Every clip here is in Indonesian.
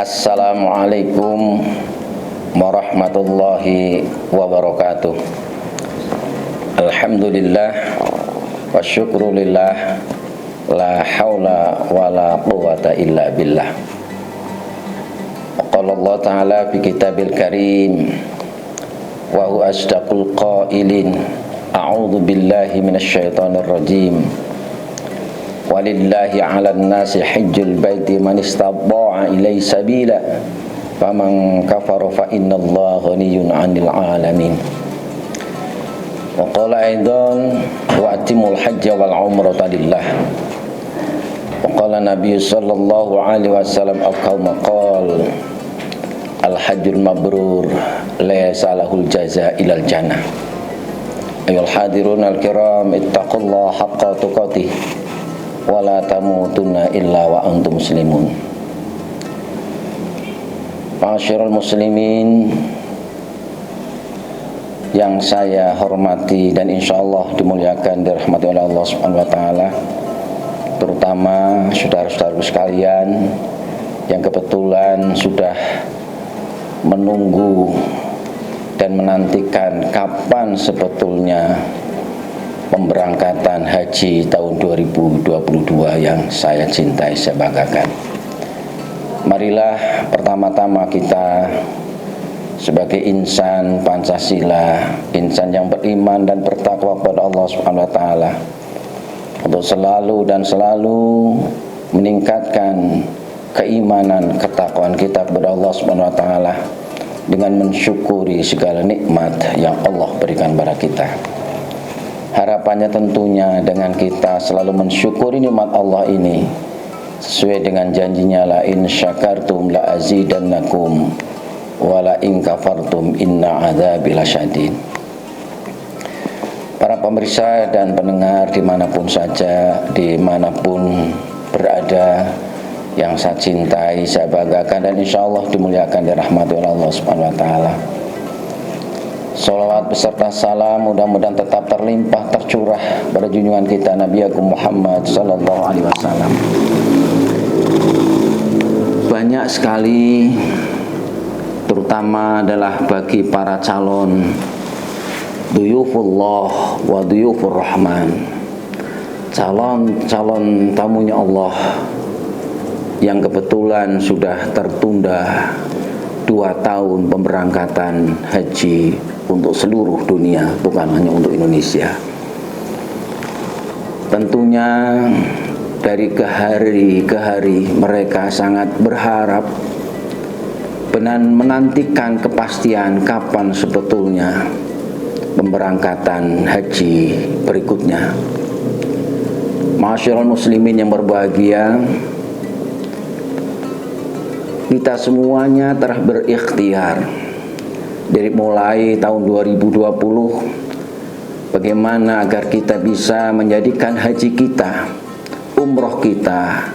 Assalamualaikum warahmatullahi wabarakatuh. Alhamdulillah wa syukrulillah, la haula wa la quwata illa billah. Qala Allah ta'ala fi kitabil karim wa huwa asdaqul qailin, a'udzu billahi minasy syaithanir rajim. Walillahi 'alan nasi hajjul baiti man istata'a ilaihi sabila faman kafara fa innallaha ghaniyyun 'anil 'alamin. Wa qala aidan wa atimul hajja wal umrata lillah. Wa qala Nabi sallallahu alaihi wasallam aqama qala al hajjul mabrur laysa lahul jazaa ilal jannah. Ayol hadirun al kiram, ittaqullaha haqqa tuqatih wala tamutunna illa wa antum muslimun. Ma'asyiral muslimin yang saya hormati dan insyaallah dimuliakan, dirahmati oleh Allah Subhanahu wa taala, terutama saudara-saudaraku sekalian yang kebetulan sudah menunggu dan menantikan kapan sebetulnya pemberangkatan haji tahun 2022 yang saya cintai, saya banggakan. Marilah pertama-tama kita sebagai insan Pancasila, insan yang beriman dan bertakwa kepada Allah Subhanahu wa taala, untuk selalu dan selalu meningkatkan keimanan, ketakwaan kita kepada Allah Subhanahu wa taala dengan mensyukuri segala nikmat yang Allah berikan kepada kita. Harapannya tentunya dengan kita selalu mensyukuri nikmat Allah ini sesuai dengan janjinya, la in syakartum la azidannakum wa la in kafartum inna adzabi lasyadid. Para pemirsa dan pendengar dimanapun saja, dimanapun berada, yang saya cintai, saya banggakan dan insyaallah dimuliakan, dirahmati oleh Allah Subhanahu wa taala. Salawat beserta salam mudah-mudahan tetap terlimpah tercurah pada junjungan kita Nabi Agung Muhammad sallallahu alaihi wasallam. Banyak sekali, terutama adalah bagi para calon duyufullah wa duyufur rahman, calon tamunya Allah yang kebetulan sudah tertunda 2 tahun pemberangkatan haji untuk seluruh dunia, bukan hanya untuk Indonesia. Tentunya dari ke hari mereka sangat berharap dan menantikan kepastian kapan sebetulnya pemberangkatan haji berikutnya. Ma'asyiral muslimin yang berbahagia, kita semuanya telah berikhtiar dari mulai tahun 2020 bagaimana agar kita bisa menjadikan haji kita, umroh kita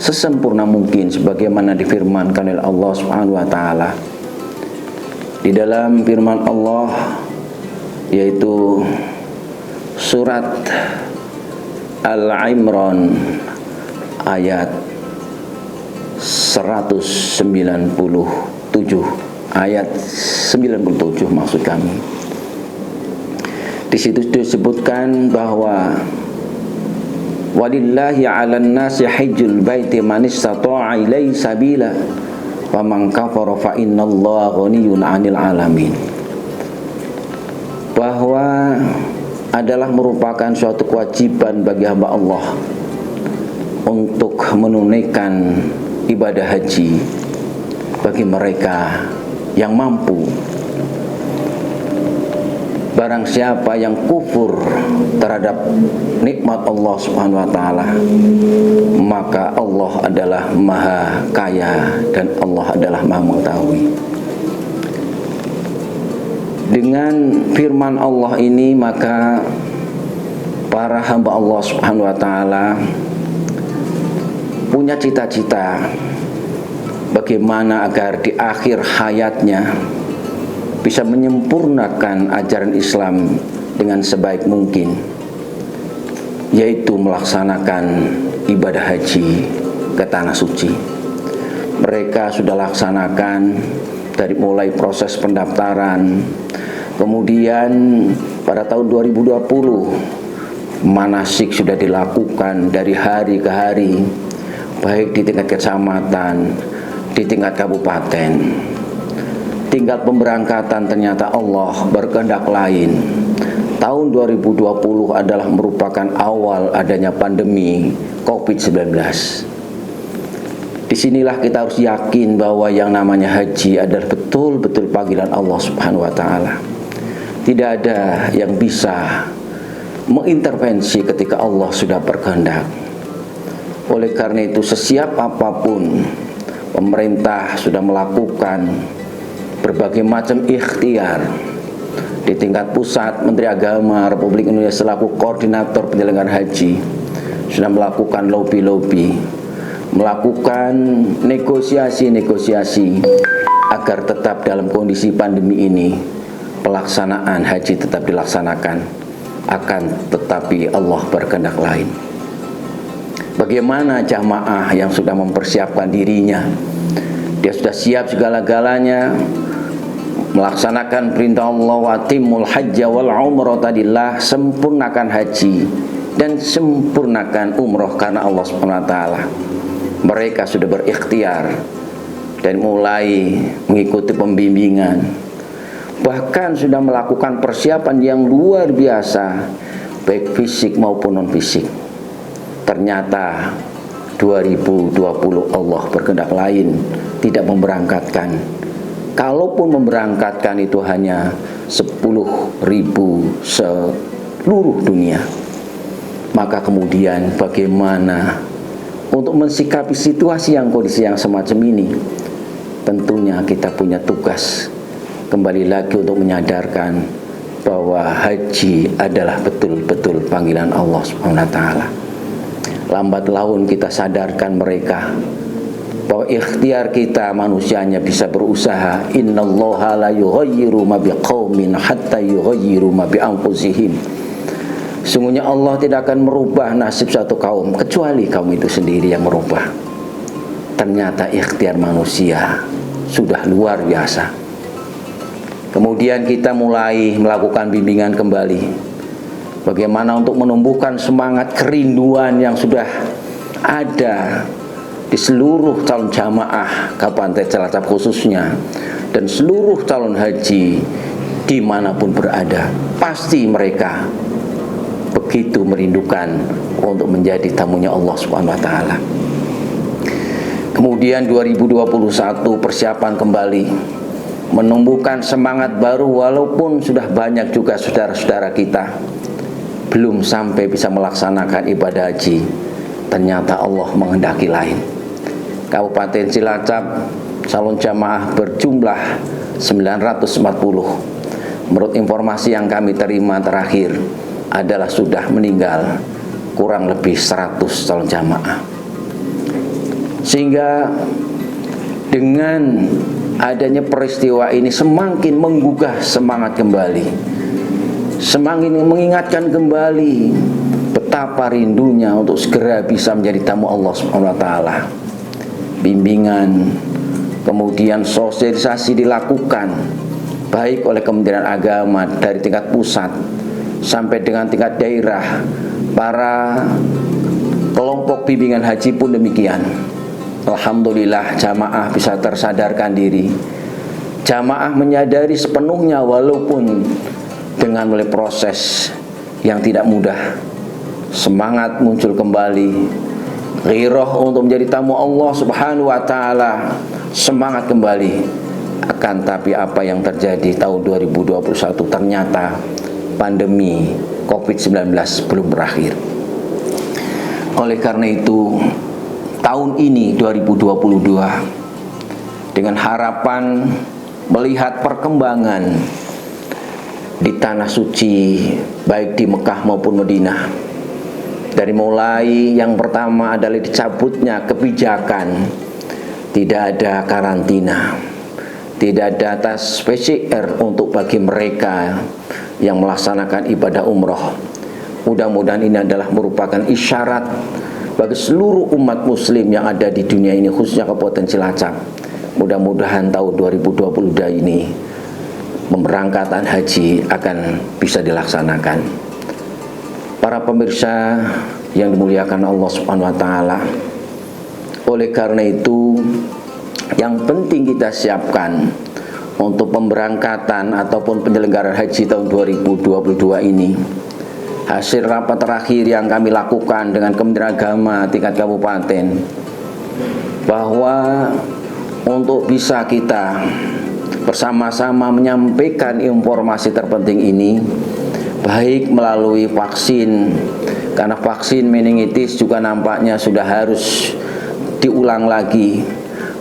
sesempurna mungkin sebagaimana difirmankan oleh Allah Subhanahu wa taala di dalam firman Allah, yaitu surat Al-Imran ayat 197, ayat 97 maksud kami. Di situ disebutkan bahwa walillahi 'alan nasi hajjul baiti man istata'a ilaihi sabila faman kafara fa innallaha ghaniyyun 'anil 'alamin. Bahwa adalah merupakan suatu kewajiban bagi hamba Allah untuk menunaikan ibadah haji bagi mereka yang mampu. Barang siapa yang kufur terhadap nikmat Allah Subhanahu wa taala, maka Allah adalah Maha Kaya dan Allah adalah Maha Mengetahui. Dengan firman Allah ini, maka para hamba Allah Subhanahu wa taala punya cita-cita bagaimana agar di akhir hayatnya bisa menyempurnakan ajaran Islam dengan sebaik mungkin, yaitu melaksanakan ibadah haji ke tanah suci. mereka sudah laksanakan dari mulai proses pendaftaran. Kemudian pada tahun 2020 manasik sudah dilakukan dari hari ke hari, baik di tingkat kecamatan, di tingkat kabupaten. Tingkat pemberangkatan ternyata Allah berkehendak lain. Tahun 2020 adalah merupakan awal adanya pandemi COVID-19. Disinilah kita harus yakin bahwa yang namanya haji adalah betul-betul panggilan Allah Subhanahu wa Ta'ala. Tidak ada yang bisa mengintervensi ketika Allah sudah berkehendak. Oleh karena itu, sesiap apapun pemerintah sudah melakukan berbagai macam ikhtiar. Di tingkat pusat, Menteri Agama Republik Indonesia selaku koordinator penyelenggaraan haji sudah melakukan lobby-lobby, melakukan negosiasi-negosiasi agar tetap dalam kondisi pandemi ini pelaksanaan haji tetap dilaksanakan, akan tetapi Allah berkehendak lain. Bagaimana jamaah yang sudah mempersiapkan dirinya, dia sudah siap segala-galanya melaksanakan perintah Allah, wa timul hajja wal umrah tadillah, sempurnakan haji dan sempurnakan umroh karena Allah Subhanahu wa Ta'ala. Mereka sudah berikhtiar dan mulai mengikuti pembimbingan, bahkan sudah melakukan persiapan yang luar biasa baik fisik maupun non fisik. Ternyata 2020 Allah berkehendak lain, tidak memberangkatkan. Kalaupun memberangkatkan itu hanya 10.000 seluruh dunia. Maka kemudian bagaimana untuk mensikapi situasi yang kondisi yang semacam ini? Tentunya kita punya tugas kembali lagi untuk menyadarkan bahwa haji adalah betul-betul panggilan Allah Subhanahu wa Ta'ala. Lambat laun kita sadarkan mereka bahwa ikhtiar kita manusianya bisa berusaha. Innallaha la yughayyiru ma biqaumin hatta yughayyiru ma bi anfusihim. Sungguhnya Allah tidak akan merubah nasib satu kaum kecuali kaum itu sendiri yang merubah. Ternyata ikhtiar manusia sudah luar biasa. Kemudian kita mulai melakukan bimbingan kembali, bagaimana untuk menumbuhkan semangat kerinduan yang sudah ada di seluruh calon jamaah Kabupaten Cilacap khususnya, dan seluruh calon haji dimanapun berada. Pasti mereka begitu merindukan untuk menjadi tamunya Allah Subhanahu wa Ta'ala. Kemudian 2021 persiapan kembali, menumbuhkan semangat baru, walaupun sudah banyak juga saudara-saudara kita belum sampai bisa melaksanakan ibadah haji. Ternyata Allah menghendaki lain. Kabupaten Cilacap calon jamaah berjumlah 940. Menurut informasi yang kami terima terakhir adalah sudah meninggal kurang lebih 100 calon jamaah. Sehingga dengan adanya peristiwa ini semakin menggugah semangat kembali, semakin mengingatkan kembali betapa rindunya untuk segera bisa menjadi tamu Allah Subhanahu wa Ta'ala. Bimbingan, kemudian sosialisasi dilakukan baik oleh Kementerian Agama dari tingkat pusat sampai dengan tingkat daerah. Para kelompok bimbingan haji pun demikian. Alhamdulillah jamaah bisa tersadarkan diri. Jamaah menyadari sepenuhnya walaupun dengan melalui proses yang tidak mudah. Semangat muncul kembali, ghirah untuk menjadi tamu Allah Subhanahu wa Ta'ala, semangat kembali. Akan tapi apa yang terjadi tahun 2021, ternyata pandemi COVID-19 belum berakhir. Oleh karena itu, tahun ini 2022 dengan harapan melihat perkembangan di tanah suci baik di Mekah maupun Madinah. Dari mulai yang pertama adalah dicabutnya kebijakan tidak ada karantina, tidak ada tes PCR untuk bagi mereka yang melaksanakan ibadah umroh. Mudah-mudahan ini adalah merupakan isyarat bagi seluruh umat muslim yang ada di dunia ini, khususnya Kabupaten Cilacap. Mudah-mudahan tahun 2022 ini pemberangkatan haji akan bisa dilaksanakan. Para pemirsa yang dimuliakan Allah Subhanahu wa taala, oleh karena itu yang penting kita siapkan untuk pemberangkatan ataupun penyelenggaraan haji tahun 2022 ini. Hasil rapat terakhir yang kami lakukan dengan Kementerian Agama tingkat kabupaten, bahwa untuk bisa kita bersama-sama menyampaikan informasi terpenting ini, baik melalui vaksin, karena vaksin meningitis juga nampaknya sudah harus diulang lagi.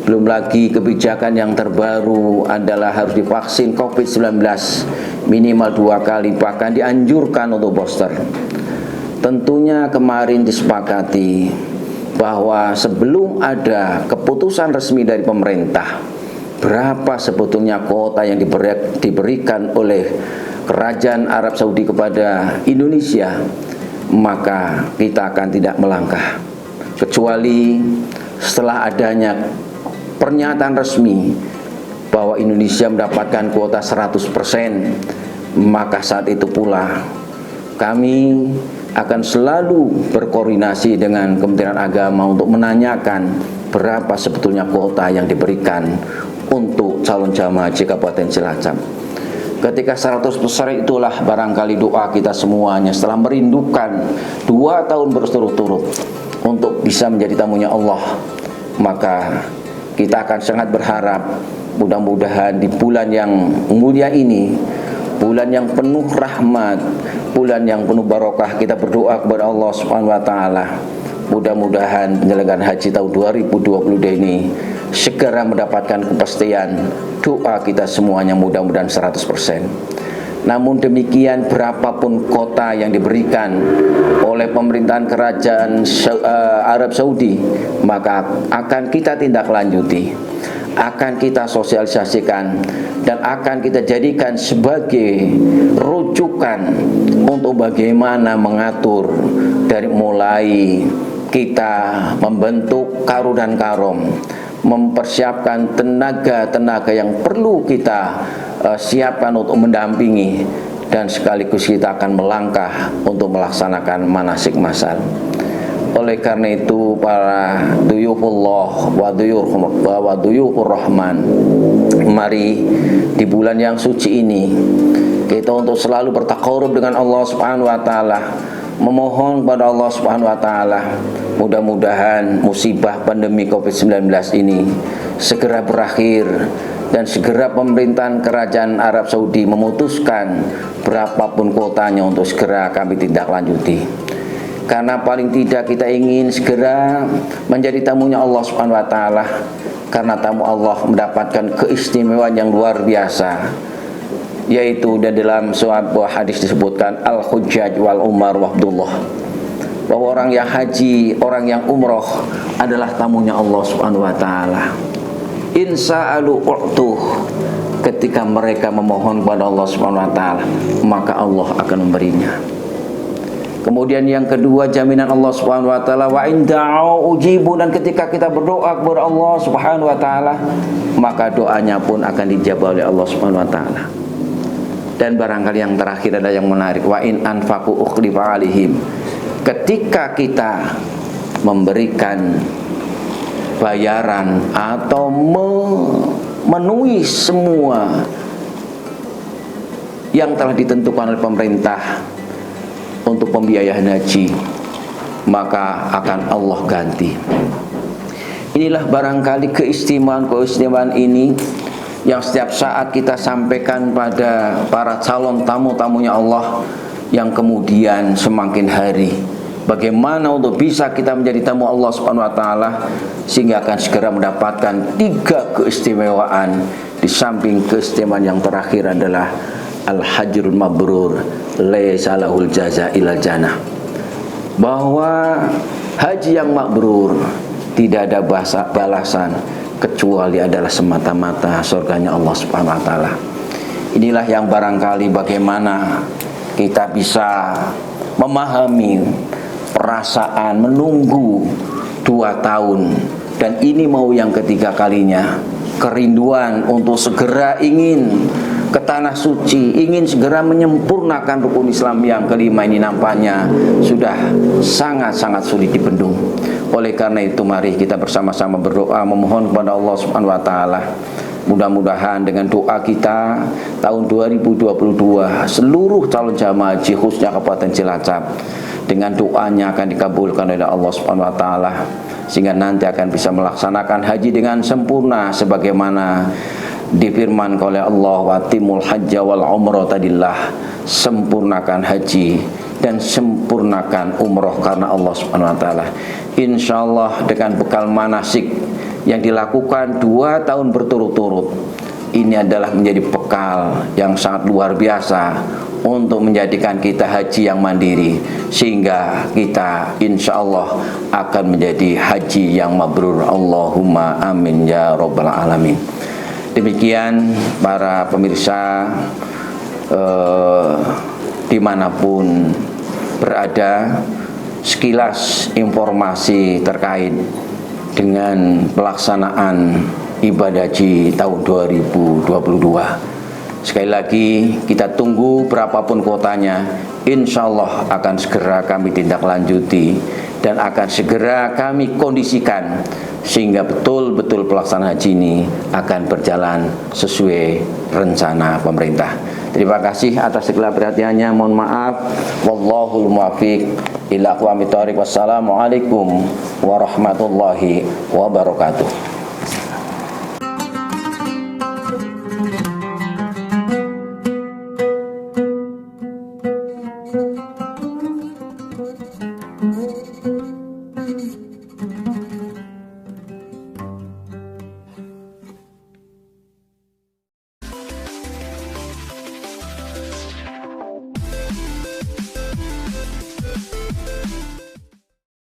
Belum lagi kebijakan yang terbaru adalah harus divaksin COVID-19 minimal 2 kali, bahkan dianjurkan untuk booster. Tentunya kemarin disepakati bahwa sebelum ada keputusan resmi dari pemerintah berapa sebetulnya kuota yang diberikan oleh Kerajaan Arab Saudi kepada Indonesia, maka kita akan tidak melangkah kecuali setelah adanya pernyataan resmi bahwa Indonesia mendapatkan kuota 100%, maka saat itu pula kami akan selalu berkoordinasi dengan Kementerian Agama untuk menanyakan berapa sebetulnya kuota yang diberikan untuk calon jamaah haji Kabupaten Cilacap. Ketika 100% itulah barangkali doa kita semuanya setelah merindukan 2 tahun berturut-turut untuk bisa menjadi tamunya Allah, maka kita akan sangat berharap mudah-mudahan di bulan yang mulia ini, bulan yang penuh rahmat, bulan yang penuh barokah, kita berdoa kepada Allah Subhanahu wa taala, mudah-mudahan penyelenggaraan haji tahun 2022 ini segera mendapatkan kepastian. Doa kita semuanya mudah-mudahan 100%. Namun demikian, berapapun kota yang diberikan oleh pemerintahan Kerajaan Arab Saudi, maka akan kita tindak lanjuti, akan kita sosialisasikan, dan akan kita jadikan sebagai rujukan untuk bagaimana mengatur dari mulai kita membentuk Karu dan Karom, mempersiapkan tenaga-tenaga yang perlu kita siapkan untuk mendampingi, dan sekaligus kita akan melangkah untuk melaksanakan manasik masal. Oleh karena itu, para duyufullah wa duyufur rahman, mari di bulan yang suci ini kita untuk selalu bertaqarrub dengan Allah Subhanahu wa taala, memohon kepada Allah Subhanahu wa taala mudah-mudahan musibah pandemi COVID-19 ini segera berakhir, dan segera pemerintahan Kerajaan Arab Saudi memutuskan berapapun kuotanya untuk segera kami tindak lanjuti. Karena paling tidak kita ingin segera menjadi tamunya Allah Subhanahu wa taala, karena tamu Allah mendapatkan keistimewaan yang luar biasa, yaitu dan dalam sebuah hadis disebutkan al-hujjaj wal umar wabdullah, bahwa orang yang haji, orang yang umroh adalah tamunya Allah Subhanahu wa taala. Insa'alu u'tuh, ketika mereka memohon kepada Allah Subhanahu wa taala, maka Allah akan memberinya. Kemudian yang kedua, jaminan Allah Subhanahu wa taala, wa in da'u ujibu, dan ketika kita berdoa kepada Allah Subhanahu wa taala, maka doanya pun akan dijawab oleh Allah Subhanahu wa taala. Dan barangkali yang terakhir adalah yang menarik, wa in anfaqu ukhlifa alaihim, ketika kita memberikan bayaran atau memenuhi semua yang telah ditentukan oleh pemerintah untuk pembiayaan haji, maka akan Allah ganti. Inilah barangkali keistimewaan ini yang setiap saat kita sampaikan pada para calon tamu-tamunya Allah, yang kemudian semakin hari bagaimana untuk bisa kita menjadi tamu Allah Subhanahu wa taala, sehingga akan segera mendapatkan 3 keistimewaan. Di samping keistimewaan yang terakhir adalah al-hajrul mabrur laisa lahul jaza ilal jannah, bahwa haji yang mabrur tidak ada balasan kecuali adalah semata-mata surganya Allah Subhanahu wa taala. Inilah yang barangkali bagaimana kita bisa memahami perasaan menunggu 2 tahun, dan ini mau yang ketiga kalinya. Kerinduan untuk segera ingin ke tanah suci, ingin segera menyempurnakan rukun Islam yang kelima ini nampaknya sudah sangat-sangat sulit dibendung. Oleh karena itu mari kita bersama-sama berdoa memohon kepada Allah Subhanahu wa taala. Mudah-mudahan dengan doa kita tahun 2022 seluruh calon jamaah haji khususnya Kabupaten Cilacap dengan doanya akan dikabulkan oleh Allah Subhanahu wa taala, sehingga nanti akan bisa melaksanakan haji dengan sempurna sebagaimana difirmankan oleh Allah, wa timul hajja wal umrata lillah, sempurnakan haji dan sempurnakan umroh karena Allah Subhanahu wa taala. Insyaallah dengan bekal manasik yang dilakukan 2 tahun berturut-turut, ini adalah menjadi bekal yang sangat luar biasa untuk menjadikan kita haji yang mandiri, sehingga kita insya Allah akan menjadi haji yang mabrur. Allahumma amin ya rabbal alamin. Demikian para pemirsa dimanapun berada, sekilas informasi terkait dengan pelaksanaan ibadah haji tahun 2022. Sekali lagi kita tunggu berapapun kuotanya, insya Allah akan segera kami tindak lanjuti dan akan segera kami kondisikan sehingga betul-betul pelaksanaan haji ini akan berjalan sesuai rencana pemerintah. Terima kasih atas segala perhatiannya. Mohon maaf. Wallahul muwaffiq ila aqwamit thoriq. Wassalamualaikum warahmatullahi wabarakatuh.